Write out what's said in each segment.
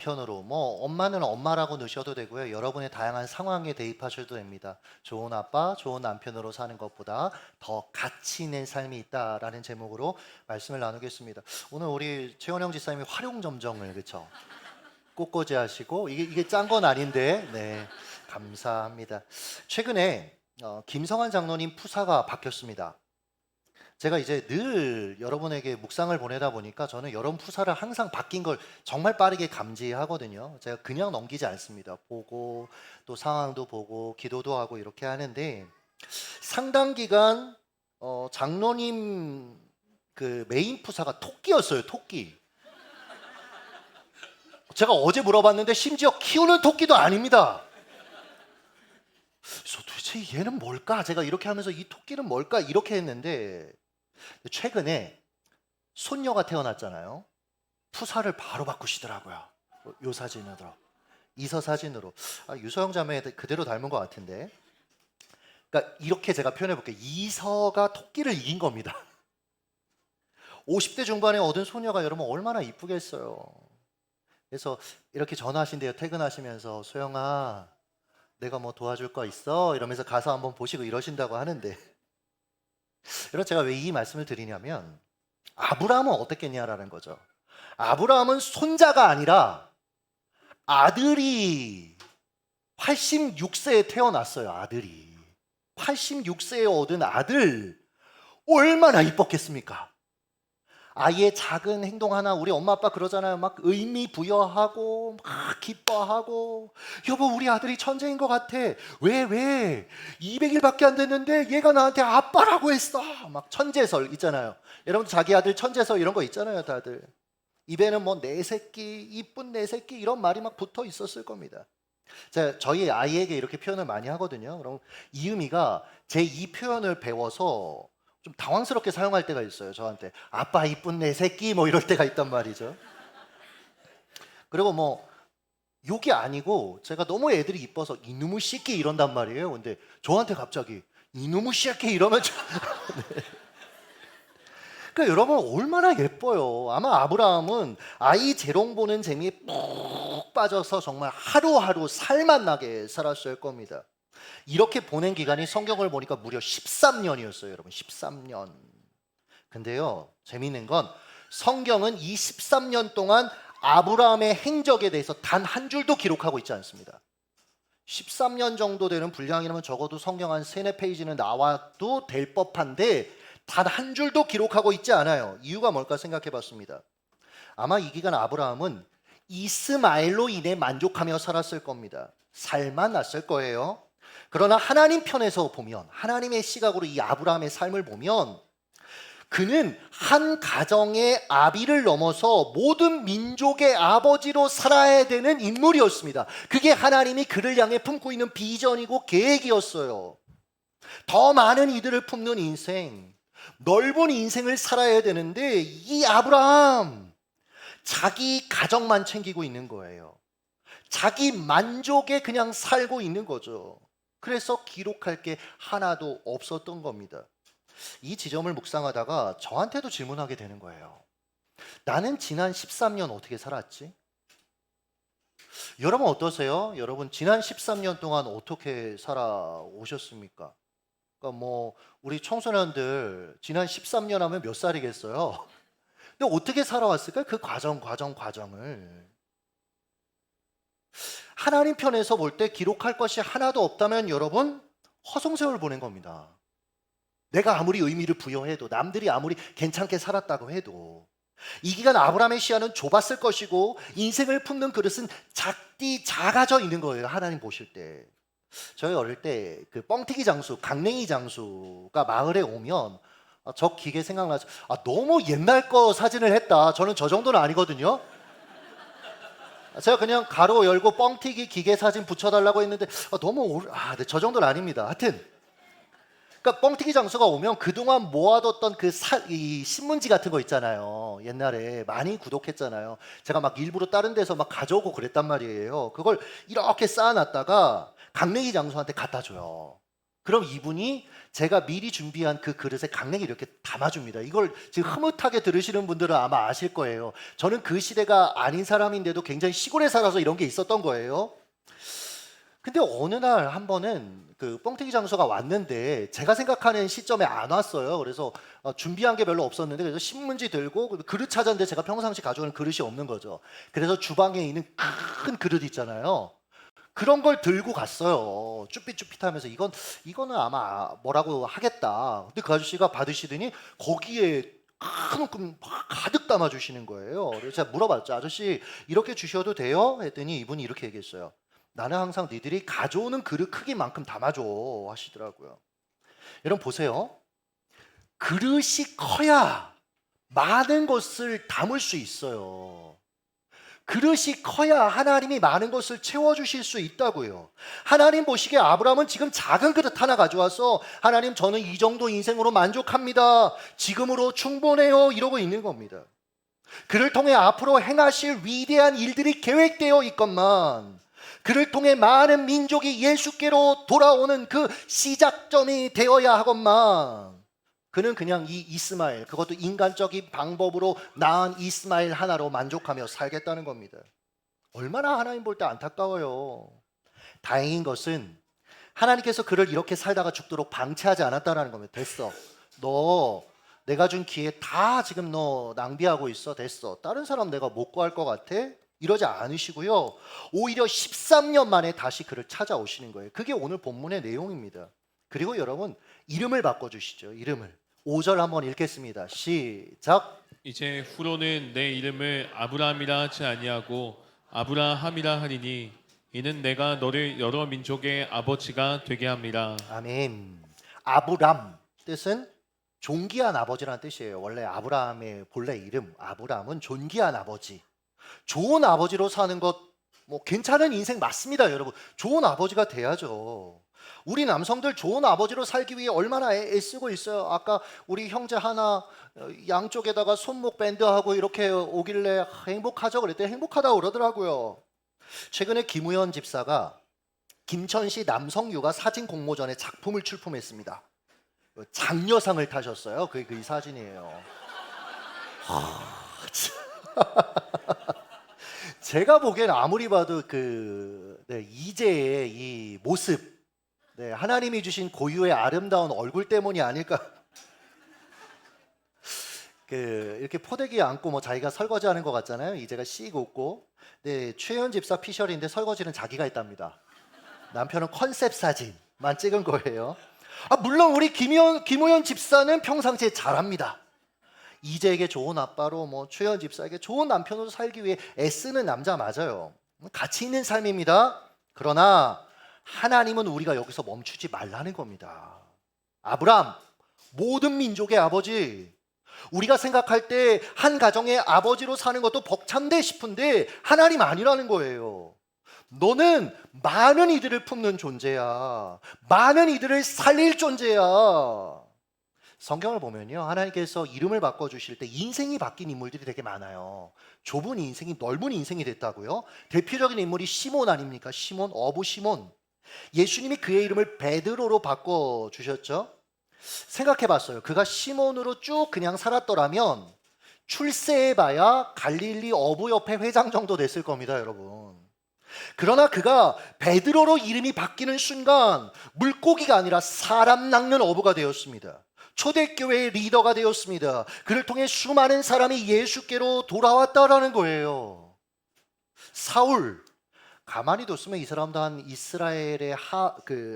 편으로 뭐 엄마는 엄마라고 넣으셔도 되고요. 여러분의 다양한 상황에 대입하셔도 됩니다. 좋은 아빠, 좋은 남편으로 사는 것보다 더 가치 있는 삶이 있다라는 제목으로 말씀을 나누겠습니다. 오늘 우리 최원영 지사님이 활용점정을 그쵸? 꽃꽂이 하시고 이게 짠 건 아닌데 네 감사합니다. 최근에 김성환 장로님 푸사가 바뀌었습니다. 제가 이제 늘 여러분에게 묵상을 보내다 보니까 저는 여러분 푸사를 항상 바뀐 걸 정말 빠르게 감지하거든요. 제가 그냥 넘기지 않습니다. 보고 또 상황도 보고 기도도 하고 이렇게 하는데 상당 기간 장로님 그 메인 푸사가 토끼였어요. 토끼. 제가 어제 물어봤는데 심지어 키우는 토끼도 아닙니다. 그래서 도대체 얘는 뭘까? 제가 이렇게 하면서 이 토끼는 뭘까? 이렇게 했는데 최근에 손녀가 태어났잖아요. 푸사를 바로 바꾸시더라고요. 요 사진으로. 이서 사진으로. 유서영 자매 그대로 닮은 것 같은데. 그러니까 이렇게 제가 표현해 볼게요. 이서가 토끼를 이긴 겁니다. 50대 중반에 얻은 소녀가 여러분 얼마나 이쁘겠어요. 그래서 이렇게 전화하신대요. 퇴근하시면서 소영아 내가 뭐 도와줄 거 있어? 이러면서 가서 한번 보시고 이러신다고 하는데 여러분 제가 왜 이 말씀을 드리냐면 아브라함은 어떻겠냐라는 거죠. 아브라함은 손자가 아니라 아들이 86세에 태어났어요. 아들이 86세에 얻은 아들 얼마나 이뻤겠습니까? 아이의 작은 행동 하나 우리 엄마 아빠 그러잖아요. 막 의미 부여하고 막 기뻐하고 여보 우리 아들이 천재인 것 같아. 왜 200일밖에 안 됐는데 얘가 나한테 아빠라고 했어. 막 천재설 있잖아요. 여러분 자기 아들 천재설 이런 거 있잖아요. 다들 입에는 뭐 내 새끼 이쁜 내 새끼 이런 말이 막 붙어 있었을 겁니다. 제가 저희 아이에게 이렇게 표현을 많이 하거든요. 그럼 이음이가 제 이 표현을 배워서 좀 당황스럽게 사용할 때가 있어요. 저한테 아빠 이쁜 내 새끼 뭐 이럴 때가 있단 말이죠. 그리고 뭐 욕이 아니고 제가 너무 애들이 이뻐서 이놈의 새끼 이런단 말이에요. 근데 저한테 갑자기 이놈의 새끼 이러면 그러니까 여러분 얼마나 예뻐요. 아마 아브라함은 아이 재롱 보는 재미에 푹 빠져서 정말 하루하루 살맛 나게 살았을 겁니다. 이렇게 보낸 기간이 성경을 보니까 무려 13년이었어요. 여러분 13년. 근데요 재미있는 건 성경은 이 13년 동안 아브라함의 행적에 대해서 단 한 줄도 기록하고 있지 않습니다. 13년 정도 되는 분량이라면 적어도 성경 한 3, 4페이지는 나와도 될 법한데 단 한 줄도 기록하고 있지 않아요. 이유가 뭘까 생각해 봤습니다. 아마 이 기간 아브라함은 이스마엘로 인해 만족하며 살았을 겁니다. 살만 났을 거예요. 그러나 하나님 편에서 보면 하나님의 시각으로 이 아브라함의 삶을 보면 그는 한 가정의 아비를 넘어서 모든 민족의 아버지로 살아야 되는 인물이었습니다. 그게 하나님이 그를 향해 품고 있는 비전이고 계획이었어요. 더 많은 이들을 품는 인생, 넓은 인생을 살아야 되는데 이 아브라함 자기 가정만 챙기고 있는 거예요. 자기 만족에 그냥 살고 있는 거죠. 그래서 기록할 게 하나도 없었던 겁니다. 이 지점을 묵상하다가 저한테도 질문하게 되는 거예요. 나는 지난 13년 어떻게 살았지? 여러분 어떠세요? 여러분 지난 13년 동안 어떻게 살아오셨습니까? 그러니까 뭐 우리 청소년들 지난 13년 하면 몇 살이겠어요? 근데 어떻게 살아왔을까요? 그 과정을 하나님 편에서 볼 때 기록할 것이 하나도 없다면 여러분 허송세월 보낸 겁니다. 내가 아무리 의미를 부여해도 남들이 아무리 괜찮게 살았다고 해도 이 기간 아브라함의 시야는 좁았을 것이고 인생을 품는 그릇은 작아져 있는 거예요. 하나님 보실 때. 저희 어릴 때 그 뻥튀기 장수, 강냉이 장수가 마을에 오면 저 기계 생각나죠. 너무 옛날 거 사진을 했다. 저는 저 정도는 아니거든요. 제가 그냥 가로 열고 뻥튀기 기계 사진 붙여달라고 했는데 너무 네, 저 정도는 아닙니다. 하여튼 그러니까 뻥튀기 장수가 오면 그동안 모아뒀던 이 신문지 같은 거 있잖아요. 옛날에 많이 구독했잖아요. 제가 막 일부러 다른 데서 막 가져오고 그랬단 말이에요. 그걸 이렇게 쌓아놨다가 강냉이 장수한테 갖다 줘요. 그럼 이분이 제가 미리 준비한 그 그릇에 강냉이 이렇게 담아줍니다. 이걸 지금 흐뭇하게 들으시는 분들은 아마 아실 거예요. 저는 그 시대가 아닌 사람인데도 굉장히 시골에 살아서 이런 게 있었던 거예요. 근데 어느 날 한 번은 그 뻥튀기 장소가 왔는데 제가 생각하는 시점에 안 왔어요. 그래서 준비한 게 별로 없었는데 그래서 신문지 들고 그릇 찾았는데 제가 평상시 가져오는 그릇이 없는 거죠. 그래서 주방에 있는 큰 그릇 있잖아요. 그런 걸 들고 갔어요. 쭈삣쭈삣하면서 이거는 아마 뭐라고 하겠다. 근데 그 아저씨가 받으시더니 거기에 큰 움큼 가득 담아 주시는 거예요. 그래서 제가 물어봤죠. 아저씨 이렇게 주셔도 돼요? 했더니 이분이 이렇게 얘기했어요. 나는 항상 니들이 가져오는 그릇 크기만큼 담아줘 하시더라고요. 여러분 보세요. 그릇이 커야 많은 것을 담을 수 있어요. 그릇이 커야 하나님이 많은 것을 채워주실 수 있다고요. 하나님 보시기에 아브라함은 지금 작은 그릇 하나 가져와서 하나님 저는 이 정도 인생으로 만족합니다. 지금으로 충분해요. 이러고 있는 겁니다. 그를 통해 앞으로 행하실 위대한 일들이 계획되어 있건만 그를 통해 많은 민족이 예수께로 돌아오는 그 시작점이 되어야 하건만 그는 그냥 이 이스마엘, 그것도 인간적인 방법으로 낳은 이스마엘 하나로 만족하며 살겠다는 겁니다. 얼마나 하나님 볼 때 안타까워요. 다행인 것은 하나님께서 그를 이렇게 살다가 죽도록 방치하지 않았다는 겁니다. 됐어. 너 내가 준 기회 다 지금 너 낭비하고 있어. 됐어. 다른 사람 내가 못 구할 것 같아? 이러지 않으시고요. 오히려 13년 만에 다시 그를 찾아오시는 거예요. 그게 오늘 본문의 내용입니다. 그리고 여러분 이름을 바꿔주시죠. 이름을 5절 한번 읽겠습니다. 시작. 이제 후로는 내 이름을 아브라함이라 하지 아니하고 아브라함이라 하리니 이는 내가 너를 여러 민족의 아버지가 되게 함이라. 아멘. 아브람 뜻은 존귀한 아버지라는 뜻이에요. 원래 아브라함의 본래 이름 아브람은 존귀한 아버지. 좋은 아버지로 사는 것 뭐 괜찮은 인생 맞습니다, 여러분. 좋은 아버지가 돼야죠. 우리 남성들 좋은 아버지로 살기 위해 얼마나 애쓰고 있어요. 아까 우리 형제 하나 양쪽에다가 손목 밴드하고 이렇게 오길래 행복하죠 그랬더니 행복하다고 그러더라고요. 최근에 김우현 집사가 김천시 남성육아 사진 공모전에 작품을 출품했습니다. 장려상을 타셨어요. 그게 이 사진이에요. 제가 보기엔 아무리 봐도 이재의 이 모습, 하나님이 주신 고유의 아름다운 얼굴 때문이 아닐까. 이렇게 포대기 안고 뭐 자기가 설거지하는 것 같잖아요. 이제가 씩 웃고. 네, 최현 집사 피셜인데 설거지는 자기가 했답니다. 남편은 컨셉 사진만 찍은 거예요. 물론 우리 김우현 집사는 평상시에 잘합니다. 이재에게 좋은 아빠로 뭐 최현 집사에게 좋은 남편으로 살기 위해 애쓰는 남자 맞아요. 가치 있는 삶입니다. 그러나 하나님은 우리가 여기서 멈추지 말라는 겁니다. 아브람, 모든 민족의 아버지. 우리가 생각할 때 한 가정의 아버지로 사는 것도 벅찬데 싶은데 하나님 아니라는 거예요. 너는 많은 이들을 품는 존재야. 많은 이들을 살릴 존재야. 성경을 보면요, 하나님께서 이름을 바꿔주실 때 인생이 바뀐 인물들이 되게 많아요. 좁은 인생이 넓은 인생이 됐다고요. 대표적인 인물이 시몬 아닙니까? 시몬, 어부 시몬. 예수님이 그의 이름을 베드로로 바꿔주셨죠. 생각해봤어요. 그가 시몬으로 쭉 그냥 살았더라면 출세해봐야 갈릴리 어부협회 회장 정도 됐을 겁니다, 여러분. 그러나 그가 베드로로 이름이 바뀌는 순간 물고기가 아니라 사람 낚는 어부가 되었습니다. 초대교회의 리더가 되었습니다. 그를 통해 수많은 사람이 예수께로 돌아왔다라는 거예요. 사울, 가만히 뒀으면 이 사람도 한 이스라엘의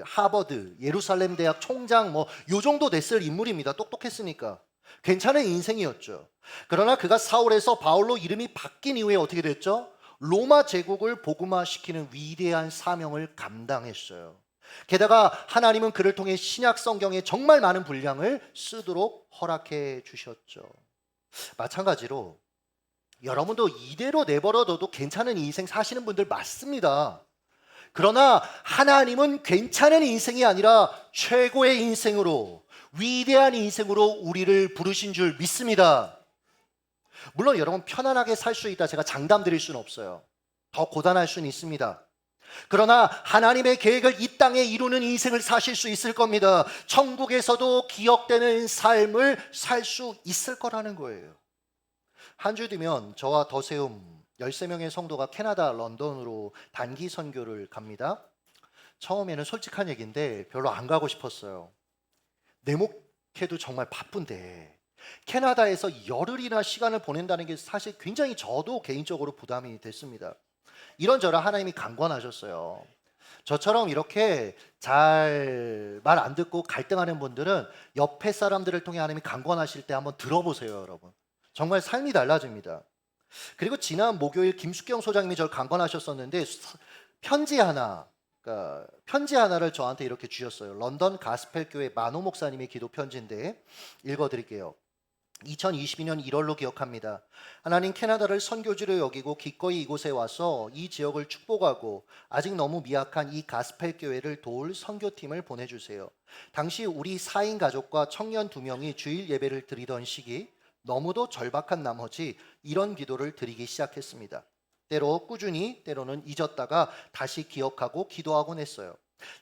하버드, 예루살렘 대학 총장 뭐 요 정도 됐을 인물입니다. 똑똑했으니까. 괜찮은 인생이었죠. 그러나 그가 사울에서 바울로 이름이 바뀐 이후에 어떻게 됐죠? 로마 제국을 복음화시키는 위대한 사명을 감당했어요. 게다가 하나님은 그를 통해 신약 성경에 정말 많은 분량을 쓰도록 허락해 주셨죠. 마찬가지로 여러분도 이대로 내버려둬도 괜찮은 인생 사시는 분들 맞습니다. 그러나 하나님은 괜찮은 인생이 아니라 최고의 인생으로, 위대한 인생으로 우리를 부르신 줄 믿습니다. 물론 여러분 편안하게 살 수 있다 제가 장담 드릴 수는 없어요. 더 고단할 수는 있습니다. 그러나 하나님의 계획을 이 땅에 이루는 인생을 사실 수 있을 겁니다. 천국에서도 기억되는 삶을 살 수 있을 거라는 거예요. 한 주 뒤면 저와 더세움 13명의 성도가 캐나다 런던으로 단기 선교를 갑니다. 처음에는 솔직한 얘기인데 별로 안 가고 싶었어요. 내 목회도 정말 바쁜데 캐나다에서 열흘이나 시간을 보낸다는 게 사실 굉장히 저도 개인적으로 부담이 됐습니다. 이런저런 하나님이 강권하셨어요. 저처럼 이렇게 잘 말 안 듣고 갈등하는 분들은 옆에 사람들을 통해 하나님이 강권하실 때 한번 들어보세요, 여러분. 정말 삶이 달라집니다. 그리고 지난 목요일 김숙경 소장님이 저를 강권하셨었는데 편지 하나를 저한테 이렇게 주셨어요. 런던 가스펠 교회 만호 목사님의 기도 편지인데 읽어드릴게요. 2022년 1월로 기억합니다. 하나님, 캐나다를 선교지로 여기고 기꺼이 이곳에 와서 이 지역을 축복하고 아직 너무 미약한 이 가스펠 교회를 도울 선교팀을 보내주세요. 당시 우리 4인 가족과 청년 2명이 주일 예배를 드리던 시기 너무도 절박한 나머지 이런 기도를 드리기 시작했습니다. 때로 꾸준히, 때로는 잊었다가 다시 기억하고 기도하곤 했어요.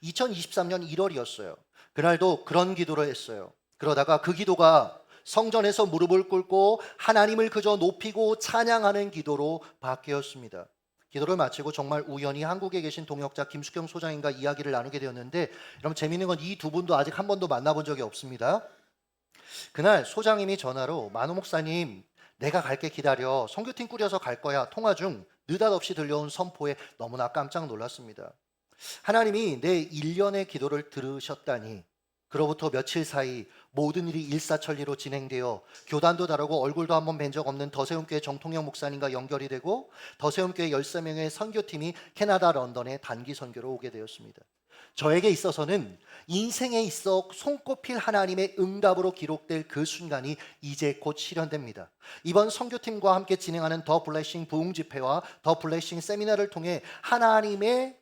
2023년 1월이었어요. 그날도 그런 기도를 했어요. 그러다가 그 기도가 성전에서 무릎을 꿇고 하나님을 그저 높이고 찬양하는 기도로 바뀌었습니다. 기도를 마치고 정말 우연히 한국에 계신 동역자 김숙경 소장님과 이야기를 나누게 되었는데, 여러분 재미있는 건 이 두 분도 아직 한 번도 만나본 적이 없습니다. 그날 소장님이 전화로 만호 목사님, 내가 갈게 기다려, 선교팀 꾸려서 갈 거야 통화 중 느닷없이 들려온 선포에 너무나 깜짝 놀랐습니다. 하나님이 내 1년의 기도를 들으셨다니. 그로부터 며칠 사이 모든 일이 일사천리로 진행되어 교단도 다르고 얼굴도 한번 뵌 적 없는 더세움교회 정통영 목사님과 연결이 되고 더세움교회 13명의 선교팀이 캐나다 런던에 단기 선교로 오게 되었습니다. 저에게 있어서는 인생에 있어 손꼽힐 하나님의 응답으로 기록될 그 순간이 이제 곧 실현됩니다. 이번 선교팀과 함께 진행하는 더 블레싱 부흥 집회와 더 블레싱 세미나를 통해 하나님의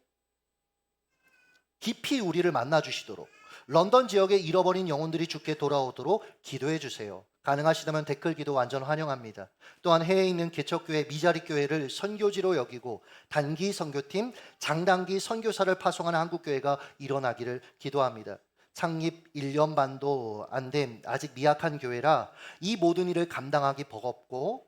깊이 우리를 만나 주시도록, 런던 지역에 잃어버린 영혼들이 주께 돌아오도록 기도해 주세요. 가능하시다면 댓글 기도 완전 환영합니다. 또한 해외에 있는 개척교회, 미자리 교회를 선교지로 여기고 단기 선교팀, 장단기 선교사를 파송하는 한국교회가 일어나기를 기도합니다. 창립 1년 반도 안 된 아직 미약한 교회라 이 모든 일을 감당하기 버겁고,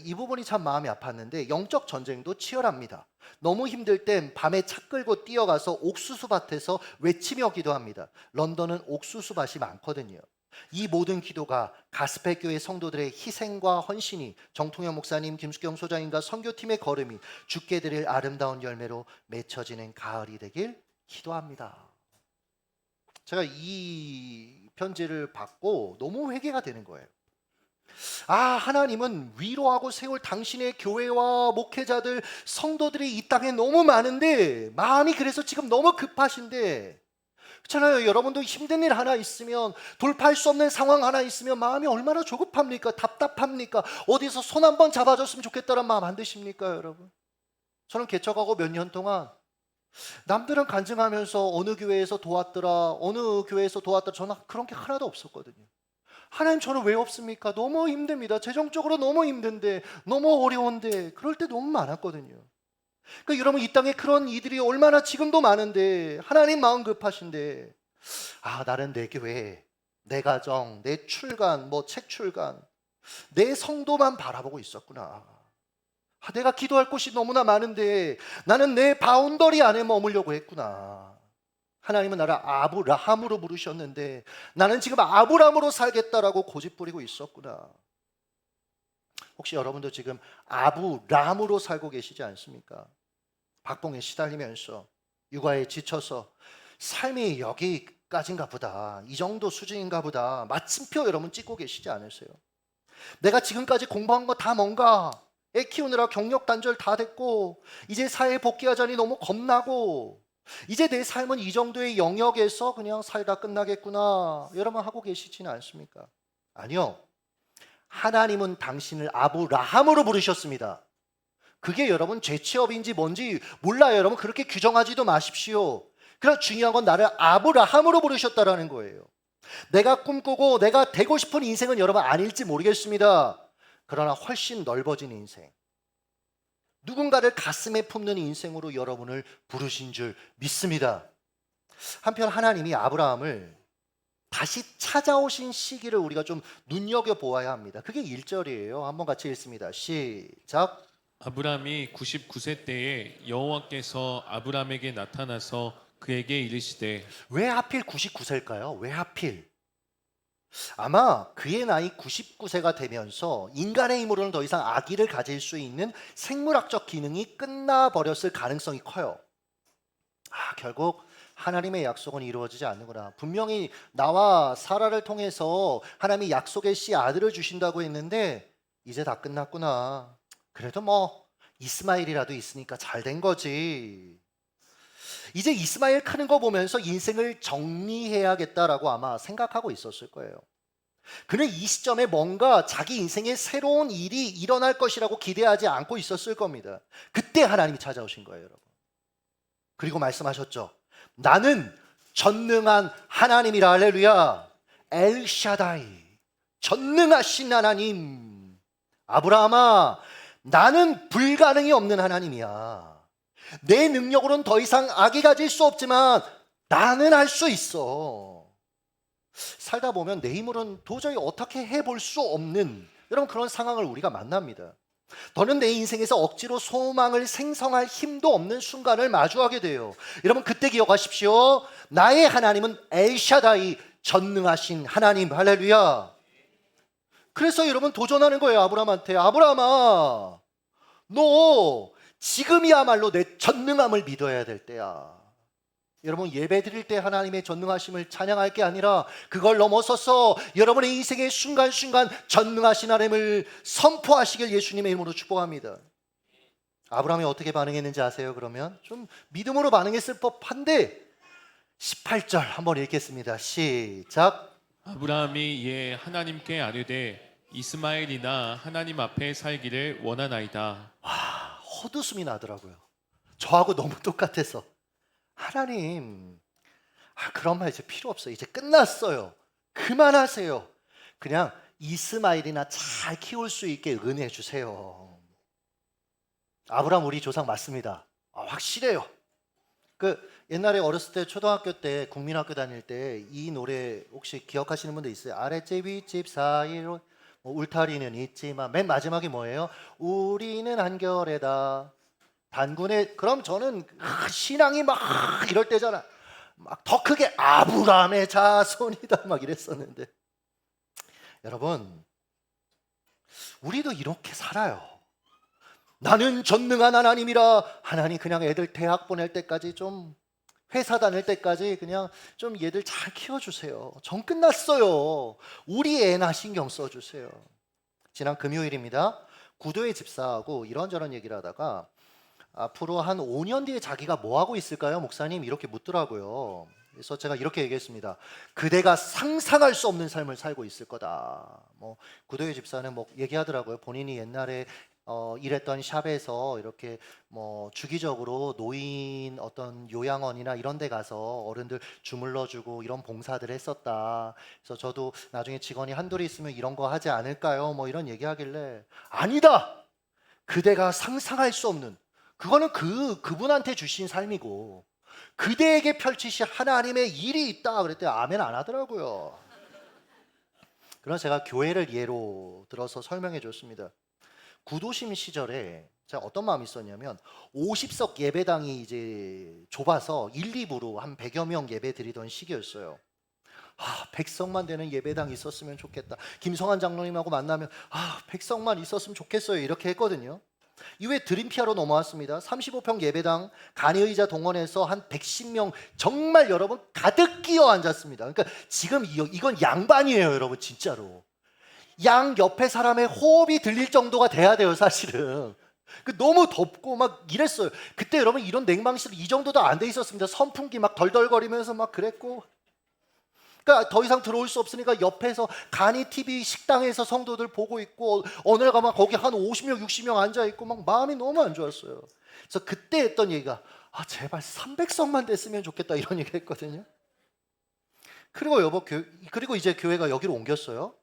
이 부분이 참 마음이 아팠는데 영적 전쟁도 치열합니다. 너무 힘들 땐 밤에 차 끌고 뛰어가서 옥수수 밭에서 외치며 기도합니다. 런던은 옥수수 밭이 많거든요. 이 모든 기도가 가스펠 교회 성도들의 희생과 헌신이 정통영 목사님, 김숙경 소장님과 선교팀의 걸음이 주께 드릴 아름다운 열매로 맺혀지는 가을이 되길 기도합니다. 제가 이 편지를 받고 너무 회개가 되는 거예요. 하나님은 위로하고 세울 당신의 교회와 목회자들, 성도들이 이 땅에 너무 많은데 마음이 그래서 지금 너무 급하신데, 그렇잖아요. 여러분도 힘든 일 하나 있으면, 돌파할 수 없는 상황 하나 있으면 마음이 얼마나 조급합니까? 답답합니까? 어디서 손 한번 잡아줬으면 좋겠다는 마음 안 드십니까, 여러분? 저는 개척하고 몇 년 동안 남들은 간증하면서 어느 교회에서 도왔더라, 어느 교회에서 도왔더라, 저는 그런 게 하나도 없었거든요. 하나님, 저는 왜 없습니까? 너무 힘듭니다. 재정적으로 너무 힘든데, 너무 어려운데, 그럴 때 너무 많았거든요. 그러니까 여러분, 이 땅에 그런 이들이 얼마나 지금도 많은데 하나님 마음 급하신데, 나는 내 교회, 내 가정, 내 출간, 책 출간, 내 성도만 바라보고 있었구나. 내가 기도할 곳이 너무나 많은데 나는 내 바운더리 안에 머물려고 했구나. 하나님은 나를 아브라함으로 부르셨는데 나는 지금 아브람으로 살겠다라고 고집부리고 있었구나. 혹시 여러분도 지금 아브람으로 살고 계시지 않습니까? 박봉에 시달리면서, 육아에 지쳐서 삶이 여기까지인가 보다, 이 정도 수준인가 보다, 마침표 여러분 찍고 계시지 않으세요? 내가 지금까지 공부한 거 다 뭔가, 애 키우느라 경력 단절 다 됐고 이제 사회에 복귀하자니 너무 겁나고 이제 내 삶은 이 정도의 영역에서 그냥 살다 끝나겠구나, 여러분 하고 계시지는 않습니까? 아니요. 하나님은 당신을 아브라함으로 부르셨습니다. 그게 여러분 죄취업인지 뭔지 몰라요. 여러분 그렇게 규정하지도 마십시오. 그러나 중요한 건 나를 아브라함으로 부르셨다라는 거예요. 내가 꿈꾸고 내가 되고 싶은 인생은 여러분 아닐지 모르겠습니다. 그러나 훨씬 넓어진 인생, 누군가를 가슴에 품는 인생으로 여러분을 부르신 줄 믿습니다. 한편 하나님이 아브라함을 다시 찾아오신 시기를 우리가 좀 눈여겨보아야 합니다. 그게 1절이에요. 한번 같이 읽습니다. 시작. 아브람이 99세 때에 여호와께서 아브람에게 나타나서 그에게 이르시되 왜 하필 99세일까요? 왜 하필? 아마 그의 나이 99세가 되면서 인간의 힘으로는 더 이상 아기를 가질 수 있는 생물학적 기능이 끝나버렸을 가능성이 커요. 결국 하나님의 약속은 이루어지지 않는구나. 분명히 나와 사라를 통해서 하나님이 약속의 씨 아들을 주신다고 했는데 이제 다 끝났구나. 그래도 뭐 이스마엘이라도 있으니까 잘 된 거지. 이제 이스마엘 크는 거 보면서 인생을 정리해야겠다라고 아마 생각하고 있었을 거예요. 그는 이 시점에 뭔가 자기 인생에 새로운 일이 일어날 것이라고 기대하지 않고 있었을 겁니다. 그때 하나님이 찾아오신 거예요, 여러분. 그리고 말씀하셨죠. 나는 전능한 하나님이라. 할렐루야. 엘샤다이, 전능하신 하나님. 아브라함아, 나는 불가능이 없는 하나님이야. 내 능력으로는 더 이상 아기 가질 수 없지만 나는 할 수 있어. 살다 보면 내 힘으로는 도저히 어떻게 해볼 수 없는 여러분 그런 상황을 우리가 만납니다. 더는 내 인생에서 억지로 소망을 생성할 힘도 없는 순간을 마주하게 돼요. 여러분 그때 기억하십시오. 나의 하나님은 엘샤다이, 전능하신 하나님. 할렐루야. 그래서 여러분 도전하는 거예요. 아브라함한테. 아브라함아, 너 지금이야말로 내 전능함을 믿어야 될 때야. 여러분 예배 드릴 때 하나님의 전능하심을 찬양할 게 아니라 그걸 넘어서서 여러분의 인생의 순간순간 전능하신 하나님을 선포하시길 예수님의 이름으로 축복합니다. 아브라함이 어떻게 반응했는지 아세요? 그러면 좀 믿음으로 반응했을 법한데 18절 한번 읽겠습니다. 시작. 아브라함이 이에 하나님께 아뢰되 이스마엘이나 하나님 앞에 살기를 원하나이다. 헛웃음이 나더라고요. 저하고 너무 똑같아서. 하나님, 그런 말 이제 필요 없어요. 이제 끝났어요. 그만하세요. 그냥 이스마엘이나 잘 키울 수 있게 은혜해 주세요. 아브라함 우리 조상 맞습니다. 확실해요. 옛날에 어렸을 때 초등학교 때 국민학교 다닐 때 이 노래 혹시 기억하시는 분들 있어요? 아랫집 윗집 사이로 울타리는 있지만 맨 마지막이 뭐예요? 우리는 한결에다 단군에. 그럼 저는 신앙이 막 이럴 때잖아. 막 더 크게 아브라함의 자손이다 막 이랬었는데 여러분 우리도 이렇게 살아요. 나는 전능한 하나님이라. 하나님 그냥 애들 대학 보낼 때까지 좀 회사 다닐 때까지 그냥 좀 얘들 잘 키워주세요. 전 끝났어요. 우리 애나 신경 써주세요. 지난 금요일입니다. 구도의 집사하고 이런저런 얘기를 하다가 앞으로 한 5년 뒤에 자기가 뭐 하고 있을까요? 목사님 이렇게 묻더라고요. 그래서 제가 이렇게 얘기했습니다. 그대가 상상할 수 없는 삶을 살고 있을 거다. 구도의 집사는 얘기하더라고요. 본인이 옛날에 일했던 샵에서 이렇게 주기적으로 노인 어떤 요양원이나 이런 데 가서 어른들 주물러주고 이런 봉사들 했었다. 그래서 저도 나중에 직원이 한둘이 있으면 이런 거 하지 않을까요? 이런 얘기하길래 아니다. 그대가 상상할 수 없는 그거는 그분한테 주신 삶이고 그대에게 펼치실 하나님의 일이 있다. 그랬더니 아멘 안 하더라고요. 그래서 제가 교회를 예로 들어서 설명해 줬습니다. 구도심 시절에 제가 어떤 마음이 있었냐면 50석 예배당이 이제 좁아서 1, 2부로 한 100여 명 예배 드리던 시기였어요. 100석만 되는 예배당 있었으면 좋겠다. 김성환 장로님하고 만나면 100석만 있었으면 좋겠어요. 이렇게 했거든요. 이후에 드림피아로 넘어왔습니다. 35평 예배당 간이의자 동원해서 한 110명 정말 여러분 가득 끼어 앉았습니다. 그러니까 지금 이건 양반이에요, 여러분 진짜로. 양 옆에 사람의 호흡이 들릴 정도가 돼야 돼요, 사실은. 너무 덥고 막 이랬어요. 그때 여러분 이런 냉방실 이 정도도 안 돼 있었습니다. 선풍기 막 덜덜거리면서 막 그랬고. 그러니까 더 이상 들어올 수 없으니까 옆에서 간이 TV 식당에서 성도들 보고 있고 어느 날 가면 거기 한 50명, 60명 앉아 있고 막 마음이 너무 안 좋았어요. 그래서 그때 했던 얘기가 제발 300석만 됐으면 좋겠다 이런 얘기 했거든요. 그리고 이제 교회가 여기로 옮겼어요.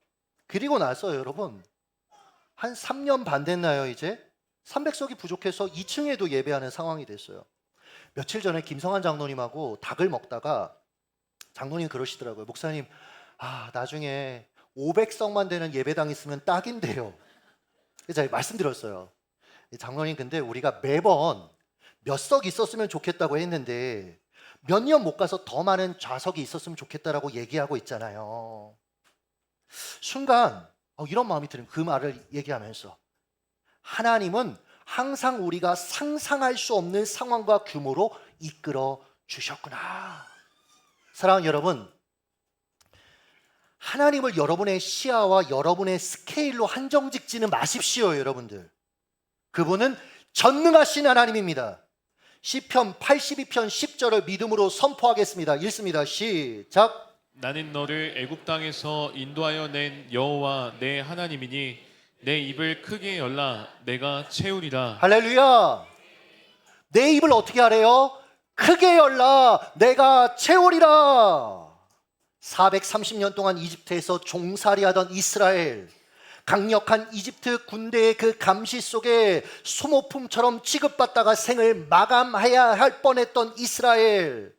그리고 나서 여러분 한 3년 반 됐나요 이제? 300석이 부족해서 2층에도 예배하는 상황이 됐어요. 며칠 전에 김성환 장로님하고 닭을 먹다가 장로님 그러시더라고요. 목사님, 나중에 500석만 되는 예배당 있으면 딱인데요. 그래서 제가 말씀드렸어요. 장로님, 근데 우리가 매번 몇 석 있었으면 좋겠다고 했는데 몇 년 못 가서 더 많은 좌석이 있었으면 좋겠다라고 얘기하고 있잖아요. 순간 이런 마음이 드는 그 말을 얘기하면서 하나님은 항상 우리가 상상할 수 없는 상황과 규모로 이끌어 주셨구나. 사랑하는 여러분, 하나님을 여러분의 시야와 여러분의 스케일로 한정 짓지는 마십시오, 여러분들. 그분은 전능하신 하나님입니다. 시편 82편 10절을 믿음으로 선포하겠습니다. 읽습니다. 시작. 나는 너를 애굽 땅에서 인도하여 낸 여호와 내 하나님이니 내 입을 크게 열라 내가 채우리라. 할렐루야. 내 입을 어떻게 하래요? 크게 열라 내가 채우리라. 430년 동안 이집트에서 종살이하던 이스라엘, 강력한 이집트 군대의 그 감시 속에 소모품처럼 취급받다가 생을 마감해야 할 뻔했던 이스라엘.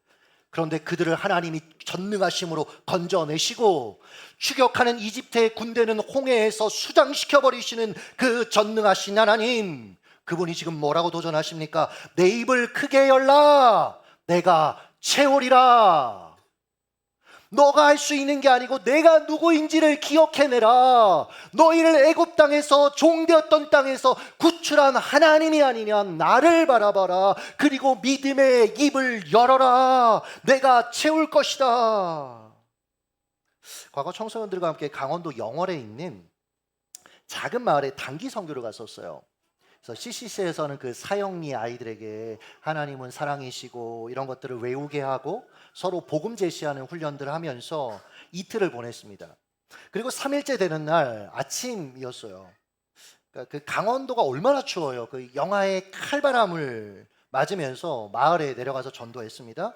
그런데 그들을 하나님이 전능하심으로 건져내시고 추격하는 이집트의 군대는 홍해에서 수장시켜버리시는 그 전능하신 하나님, 그분이 지금 뭐라고 도전하십니까? 내 입을 크게 열라 내가 채우리라. 너가 할 수 있는 게 아니고 내가 누구인지를 기억해내라. 너희를 애굽 땅에서 종되었던 땅에서 구출한 하나님이 아니냐. 나를 바라봐라. 그리고 믿음의 입을 열어라. 내가 채울 것이다. 과거 청소년들과 함께 강원도 영월에 있는 작은 마을에 단기 선교를 갔었어요. 그래서 CCC에서는 그 사형리 아이들에게 하나님은 사랑이시고 이런 것들을 외우게 하고 서로 복음 제시하는 훈련들을 하면서 이틀을 보냈습니다. 그리고 3일째 되는 날 아침이었어요. 그러니까 그 강원도가 얼마나 추워요. 그 영하의 칼바람을 맞으면서 마을에 내려가서 전도했습니다.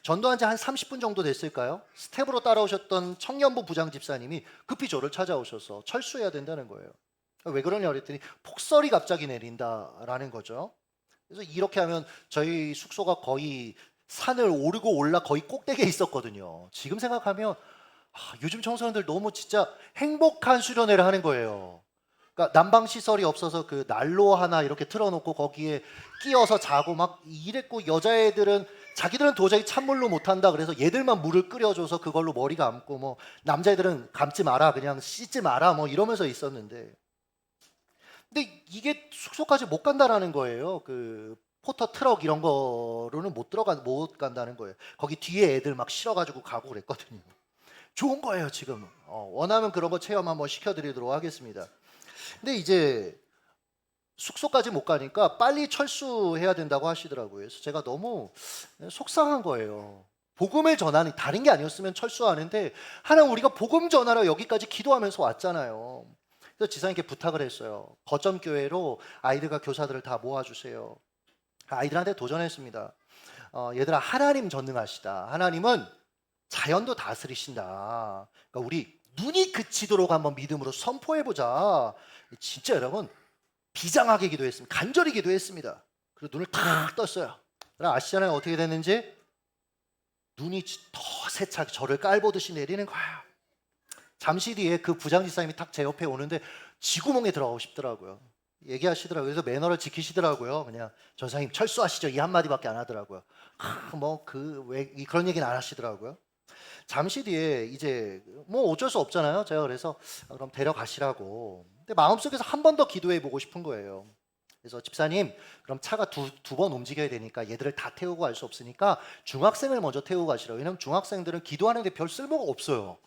전도한 지 한 30분 정도 됐을까요? 스텝으로 따라오셨던 청년부 부장 집사님이 급히 저를 찾아오셔서 철수해야 된다는 거예요. 왜 그러냐 그랬더니 폭설이 갑자기 내린다라는 거죠. 그래서 이렇게 하면 저희 숙소가 거의 산을 오르고 올라 거의 꼭대기에 있었거든요. 지금 생각하면 요즘 청소년들 너무 진짜 행복한 수련회를 하는 거예요. 그러니까 난방 시설이 없어서 그 난로 하나 이렇게 틀어놓고 거기에 끼어서 자고 막 이랬고, 여자애들은 자기들은 도저히 찬물로 못한다 그래서 얘들만 물을 끓여줘서 그걸로 머리 감고, 뭐 남자애들은 감지 마라 그냥 씻지 마라 뭐 이러면서 있었는데, 근데 이게 숙소까지 못 간다라는 거예요. 그 포터 트럭 이런 거로는 못 간다는 거예요. 거기 뒤에 애들 막 실어가지고 가고 그랬거든요. 좋은 거예요 지금. 원하면 그런 거 체험 한번 시켜드리도록 하겠습니다. 근데 이제 숙소까지 못 가니까 빨리 철수해야 된다고 하시더라고요. 그래서 제가 너무 속상한 거예요. 복음을 전하는, 다른 게 아니었으면 철수하는데 하나님 우리가 복음 전하러 여기까지 기도하면서 왔잖아요. 그래서 지사님께 부탁을 했어요. 거점교회로 아이들과 교사들을 다 모아주세요. 아이들한테 도전했습니다. 얘들아, 하나님 전능하시다. 하나님은 자연도 다스리신다. 그러니까 우리 눈이 그치도록 한번 믿음으로 선포해보자. 진짜 여러분 비장하게 기도했습니다. 간절히 기도했습니다. 그리고 눈을 탁 떴어요. 여러분 아시잖아요 어떻게 됐는지? 눈이 더 세차게 저를 깔보듯이 내리는 거예요. 잠시 뒤에 그 부장지사님이 탁 제 옆에 오는데 쥐구멍에 들어가고 싶더라고요. 얘기하시더라고요. 그래서 매너를 지키시더라고요. 그냥 전사님 철수하시죠 이 한마디밖에 안 하더라고요. 왜 그런 얘기는 안 하시더라고요. 잠시 뒤에 이제 뭐 어쩔 수 없잖아요. 제가 그래서 그럼 데려가시라고. 근데 마음속에서 한 번 더 기도해 보고 싶은 거예요. 그래서 집사님, 그럼 차가 두 번 움직여야 되니까 얘들을 다 태우고 갈 수 없으니까 중학생을 먼저 태우고 가시라고. 왜냐면 중학생들은 기도하는데 별 쓸모가 없어요.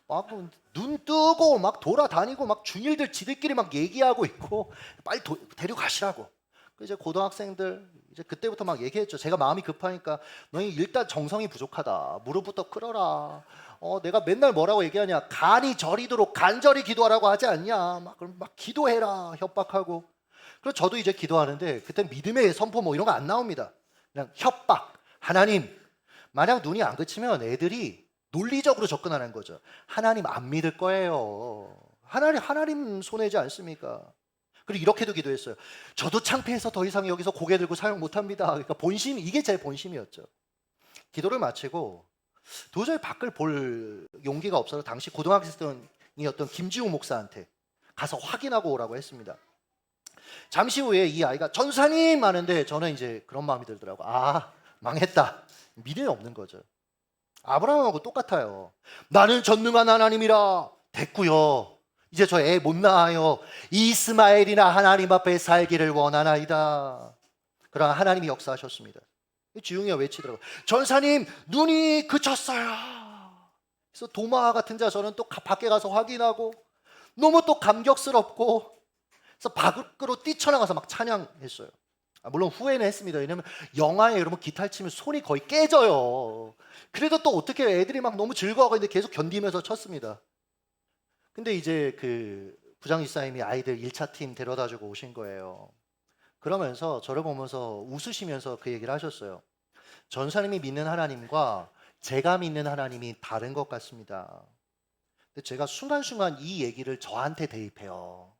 막 눈 뜨고 막 돌아다니고 막 중일들 지들끼리 막 얘기하고 있고 빨리 데려가시라고. 이제 고등학생들 이제 그때부터 막 얘기했죠. 제가 마음이 급하니까 너희 일단 정성이 부족하다. 무릎부터 꿇어라. 내가 맨날 뭐라고 얘기하냐. 간이 저리도록 간절히 기도하라고 하지 않냐. 그럼 막 기도해라 협박하고. 그래서 저도 이제 기도하는데 그때 믿음의 선포 뭐 이런 거 안 나옵니다. 그냥 협박. 하나님, 만약 눈이 안 그치면 애들이 논리적으로 접근하는 거죠. 하나님 안 믿을 거예요. 하나님 손해지 않습니까? 그리고 이렇게도 기도했어요. 저도 창피해서 더 이상 여기서 고개 들고 사역 못합니다. 그러니까 본심, 이게 제 본심이었죠. 기도를 마치고 도저히 밖을 볼 용기가 없어서 당시 고등학생이었던 김지웅 목사한테 가서 확인하고 오라고 했습니다. 잠시 후에 이 아이가 전사님 하는데 저는 이제 그런 마음이 들더라고. 아, 망했다. 믿음이 없는 거죠. 아브라함하고 똑같아요. 나는 전능한 하나님이라. 됐고요. 이제 저 애 못 낳아요. 이스마엘이나 하나님 앞에 살기를 원하나이다. 그러나 하나님이 역사하셨습니다. 지웅이가 외치더라고요. 전사님, 눈이 그쳤어요. 그래서 도마 같은 자 저는 또 밖에 가서 확인하고 너무 또 감격스럽고 그래서 밖으로 뛰쳐나가서 막 찬양했어요. 물론 후회는 했습니다. 왜냐면 영화에 여러분 기타를 치면 손이 거의 깨져요. 그래도 또 어떻게 애들이 막 너무 즐거워하고 있는데 계속 견디면서 쳤습니다. 근데 이제 그 부장집사님이 아이들 1차 팀 데려다주고 오신 거예요. 그러면서 저를 보면서 웃으시면서 그 얘기를 하셨어요. 전사님이 믿는 하나님과 제가 믿는 하나님이 다른 것 같습니다. 근데 제가 순간순간 이 얘기를 저한테 대입해요.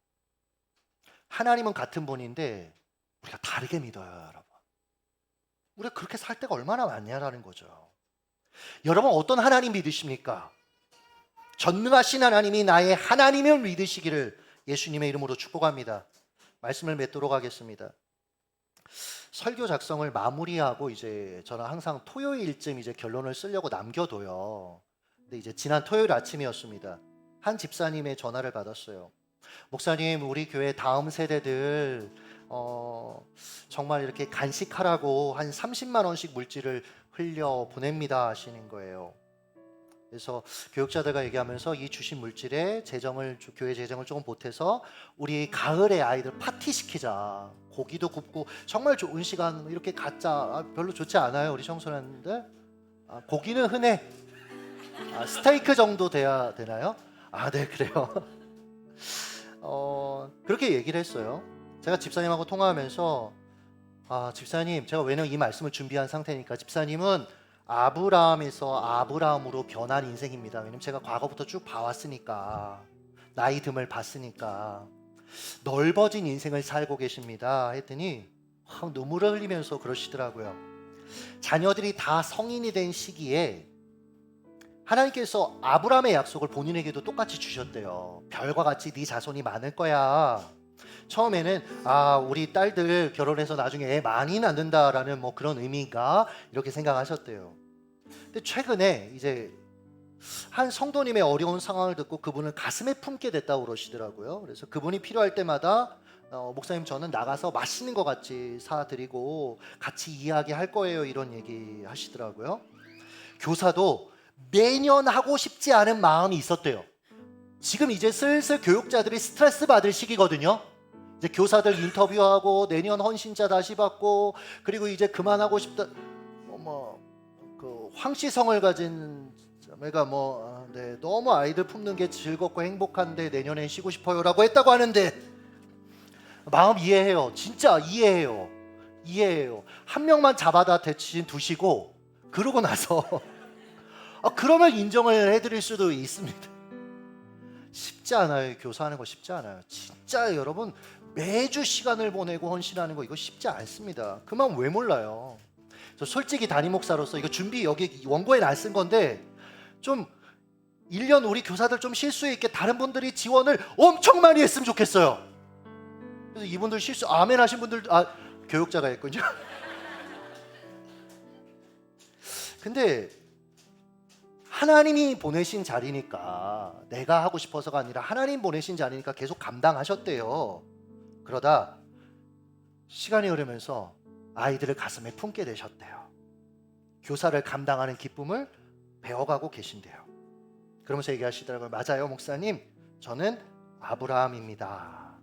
하나님은 같은 분인데 우리가 다르게 믿어요, 여러분. 우리가 그렇게 살 때가 얼마나 많냐라는 거죠. 여러분 어떤 하나님 믿으십니까? 전능하신 하나님이 나의 하나님을 믿으시기를 예수님의 이름으로 축복합니다. 말씀을 맺도록 하겠습니다. 설교 작성을 마무리하고 이제 저는 항상 토요일쯤 이제 결론을 쓰려고 남겨둬요. 근데 이제 지난 토요일 아침이었습니다. 한 집사님의 전화를 받았어요. 목사님, 우리 교회 다음 세대들 정말 이렇게 간식하라고 한 30만 원씩 물질을 흘려 보냅니다 하시는 거예요. 그래서 교육자들과 얘기하면서 이 주신 물질에 교회 재정을 조금 보태서 우리 가을에 아이들 파티 시키자. 고기도 굽고 정말 좋은 시간 이렇게 갖자. 별로 좋지 않아요, 우리 청소년들? 고기는 흔해. 스테이크 정도 돼야 되나요? 네, 그래요. 그렇게 얘기를 했어요. 제가 집사님하고 통화하면서 집사님, 제가 왜냐면 이 말씀을 준비한 상태니까 집사님은 아브라함에서 아브라함으로 변한 인생입니다. 왜냐면 제가 과거부터 쭉 봐왔으니까, 나이 듦을 봤으니까 넓어진 인생을 살고 계십니다 했더니 눈물을 흘리면서 그러시더라고요. 자녀들이 다 성인이 된 시기에 하나님께서 아브라함의 약속을 본인에게도 똑같이 주셨대요. 별과 같이 네 자손이 많을 거야. 처음에는 우리 딸들 결혼해서 나중에 애 많이 낳는다라는 뭐 그런 의미인가 이렇게 생각하셨대요. 근데 최근에 이제 한 성도님의 어려운 상황을 듣고 그분을 가슴에 품게 됐다고 그러시더라고요. 그래서 그분이 필요할 때마다 목사님, 저는 나가서 맛있는 거 같이 사드리고 같이 이야기할 거예요, 이런 얘기 하시더라고요. 교사도 매년 하고 싶지 않은 마음이 있었대요. 지금 이제 슬슬 교육자들이 스트레스 받을 시기거든요. 이제 교사들 인터뷰하고 내년 헌신자 다시 받고 그리고 이제 그만하고 싶다. 그 황씨성을 가진 자매가 너무 아이들 품는 게 즐겁고 행복한데 내년에 쉬고 싶어요라고 했다고 하는데 마음 이해해요. 진짜 이해해요. 한 명만 잡아다 대신 두시고 그러고 나서 그러면 인정을 해드릴 수도 있습니다. 쉽지 않아요. 교사하는 거 쉽지 않아요. 진짜 여러분 매주 시간을 보내고 헌신하는 거 이거 쉽지 않습니다. 그 마음 왜 몰라요? 저 솔직히 담임 목사로서 이거 준비 여기 원고에 안 쓴 건데 좀 1년 우리 교사들 좀 쉴 수 있게 다른 분들이 지원을 엄청 많이 했으면 좋겠어요. 그래서 이분들 아멘 하신 분들 교육자가 했군요. 근데 하나님이 보내신 자리니까 내가 하고 싶어서가 아니라 하나님 보내신 자리니까 계속 감당하셨대요. 그러다 시간이 흐르면서 아이들을 가슴에 품게 되셨대요. 교사를 감당하는 기쁨을 배워가고 계신대요. 그러면서 얘기하시더라고요. 맞아요, 목사님. 저는 아브라함입니다.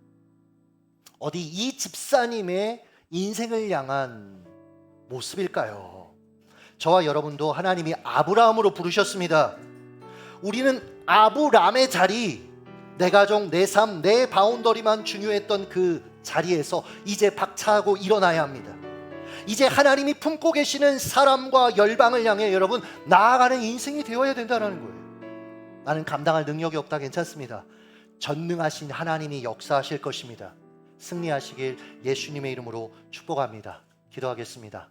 어디 이 집사님의 인생을 향한 모습일까요? 저와 여러분도 하나님이 아브라함으로 부르셨습니다. 우리는 아브라함의 자리, 내 가정, 내 삶, 내 바운더리만 중요했던 그 자리에서 이제 박차하고 일어나야 합니다. 이제 하나님이 품고 계시는 사람과 열방을 향해 여러분 나아가는 인생이 되어야 된다는 거예요. 나는 감당할 능력이 없다. 괜찮습니다. 전능하신 하나님이 역사하실 것입니다. 승리하시길 예수님의 이름으로 축복합니다. 기도하겠습니다.